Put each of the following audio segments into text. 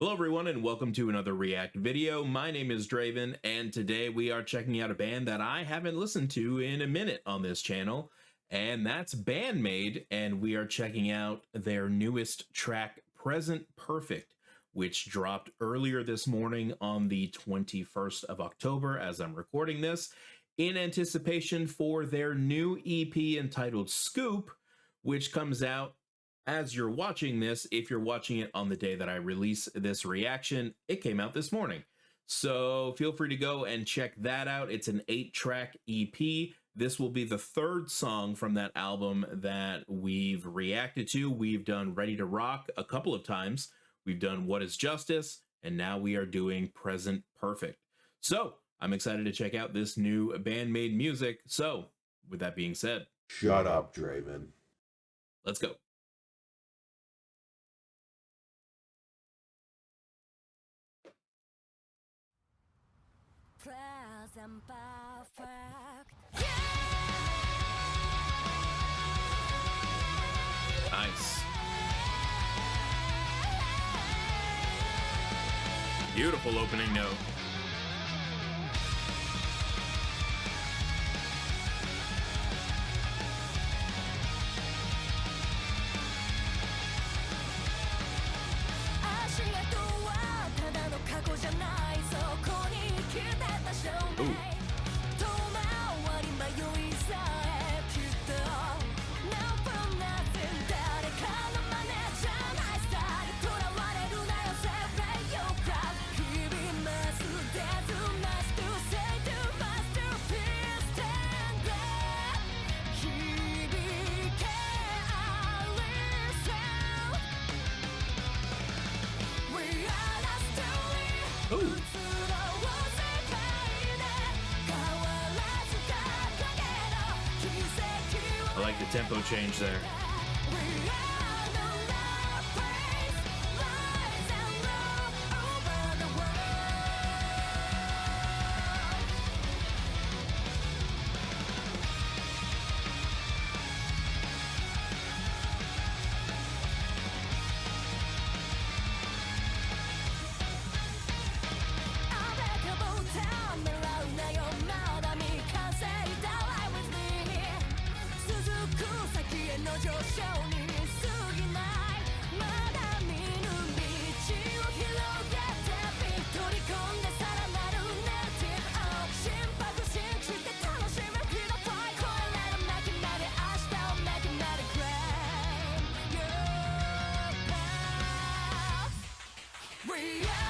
Hello everyone and welcome to another React video. My name is Draven and today we are checking out a band that I haven't listened to in a minute on this channel, and that's Band-Maid, and we are checking out their newest track, Present Perfect, which dropped earlier this morning on the 21st of October as I'm recording this, in anticipation for their new EP entitled SCOOOOP, which comes out as you're watching this. If you're watching it on the day that I release this reaction, it came out this morning. So feel free to go and check that out. It's an 8-track EP. This will be the third song from that album that we've reacted to. We've done Ready to Rock a couple of times. We've done What is Justice, and now we are doing Present Perfect. So I'm excited to check out this new Band-Maid music. So with that being said, shut up, Draven. Let's go. Present perfect. Nice. Beautiful opening note. Ooh. Ooh. I like the tempo change there.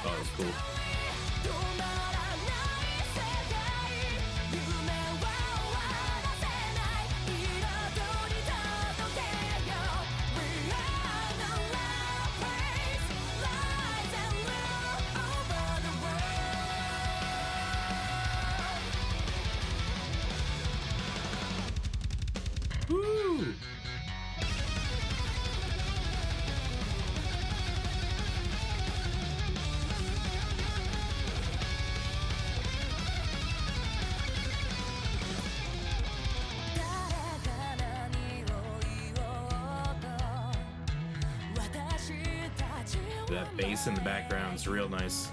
Oh, that's cool. Woo! That bass in the background is real nice.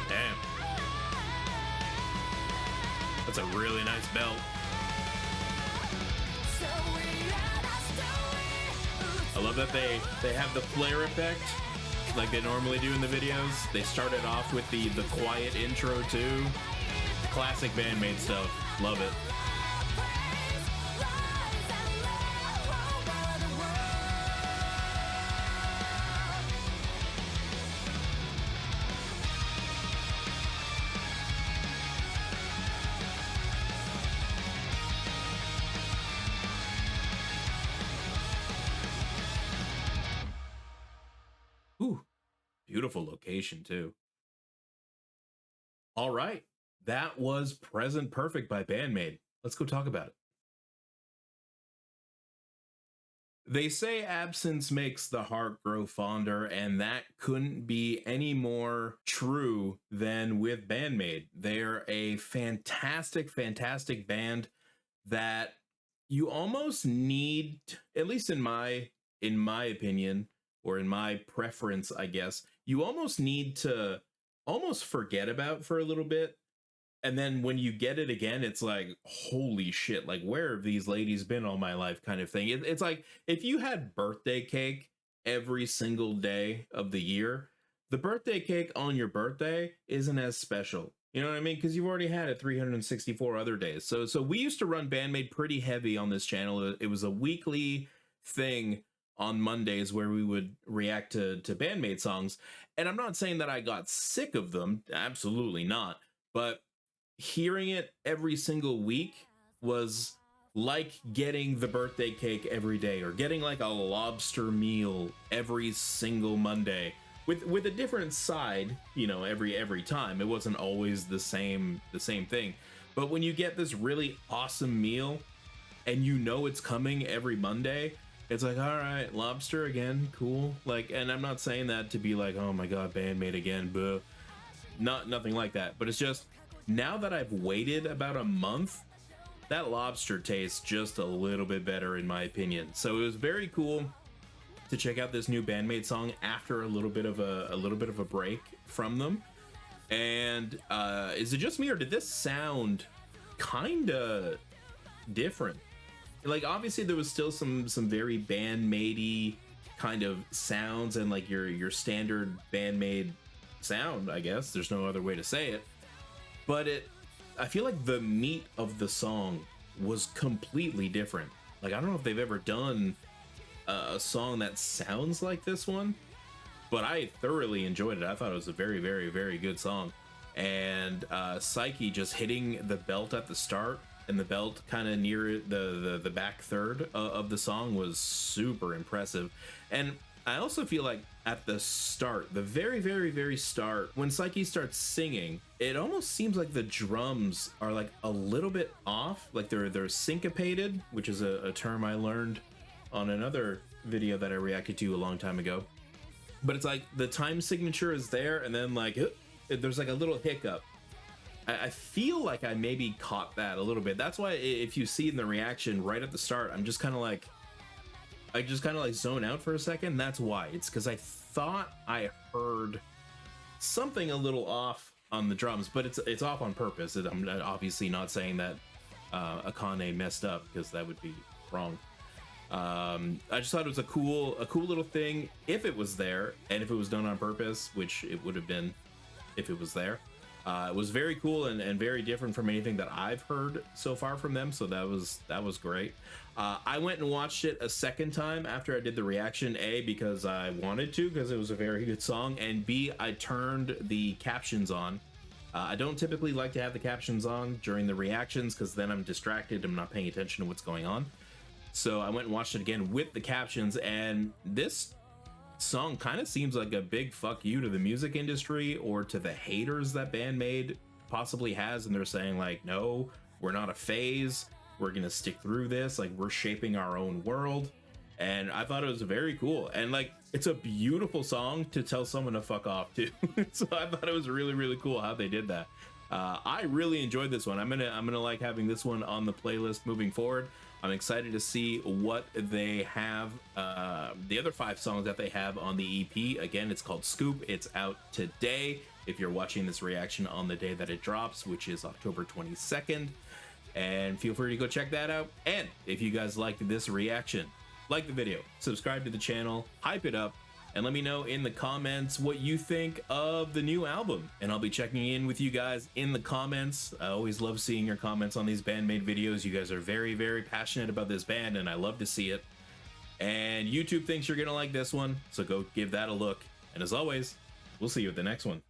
Damn. That's a really nice belt. I love that they have the flare effect like they normally do in the videos. They started off with the quiet intro too. Classic Band-Maid stuff. Love it. Ooh, beautiful location too. All right, that was Present Perfect by Band-Maid. Let's go talk about it. They say absence makes the heart grow fonder, and that couldn't be any more true than with Band-Maid. They're a fantastic, fantastic band that you almost need, at least in my opinion, or in my preference, I guess, you almost need to almost forget about for a little bit, and then when you get it again, it's like, holy shit, like where have these ladies been all my life, kind of thing. It's like if you had birthday cake every single day of the year, the birthday cake on your birthday isn't as special, you know what I mean, because you've already had it 364 other days. So we used to run Bandmade pretty heavy on this channel. It was a weekly thing on Mondays where we would react to Bandmade songs, and I'm not saying that I got sick of them, absolutely not, but hearing it every single week was like getting the birthday cake every day, or getting like a lobster meal every single Monday with a different side, you know, every time. It wasn't always the same thing. But when you get this really awesome meal and you know it's coming every Monday, it's like, all right, lobster again, cool. Like, and I'm not saying that to be like, oh my god, Bandmade again, boo. Nothing like that, but it's just, now that I've waited about a month, that lobster tastes just a little bit better in my opinion. So it was very cool to check out this new Band-Maid song after a little bit of a break from them. And is it just me, or did this sound kind of different? Like, obviously there was still some very Band-Maid-y kind of sounds, and like your standard Band-Maid sound, I guess. There's no other way to say it. But I feel like the meat of the song was completely different. Like, I don't know if they've ever done a song that sounds like this one, but I thoroughly enjoyed it. I thought it was a very, very, very good song. And Psyche just hitting the belt at the start, and the belt kind of near the back third of the song was super impressive. And I also feel like at the start, the very, very, very start, when Psyche starts singing, it almost seems like the drums are like a little bit off, like they're syncopated, which is a term I learned on another video that I reacted to a long time ago. But it's like the time signature is there, and then like there's like a little hiccup. I feel like I maybe caught that a little bit. That's why if you see in the reaction right at the start, I just kind of like zone out for a second. That's why. It's because I thought I heard something a little off on the drums, but it's off on purpose. I'm obviously not saying that Akane messed up, because that would be wrong. I just thought it was a cool little thing if it was there, and if it was done on purpose, which it would have been if it was there. It was very cool and very different from anything that I've heard so far from them, so that was great. I went and watched it a second time after I did the reaction, A, because I wanted to, because it was a very good song, and B, I turned the captions on. I don't typically like to have the captions on during the reactions, because then I'm distracted, I'm not paying attention to what's going on. So I went and watched it again with the captions, and this song kind of seems like a big fuck you to the music industry, or to the haters that Band-Maid possibly has, and they're saying like, no, we're not a phase, we're gonna stick through this, like we're shaping our own world. And I thought it was very cool, and like it's a beautiful song to tell someone to fuck off to. So I thought it was really, really cool how they did that. I really enjoyed this one. I'm gonna like having this one on the playlist moving forward. I'm excited to see what they have, the other 5 songs that they have on the EP. Again, it's called SCOOOOOP. It's out today, if you're watching this reaction on the day that it drops, which is October 22nd. And feel free to go check that out. And if you guys liked this reaction, like the video, subscribe to the channel, hype it up, and let me know in the comments what you think of the new album. And I'll be checking in with you guys in the comments. I always love seeing your comments on these Band-Maid videos. You guys are very, very passionate about this band, and I love to see it. And YouTube thinks you're gonna like this one, so go give that a look. And as always, we'll see you at the next one.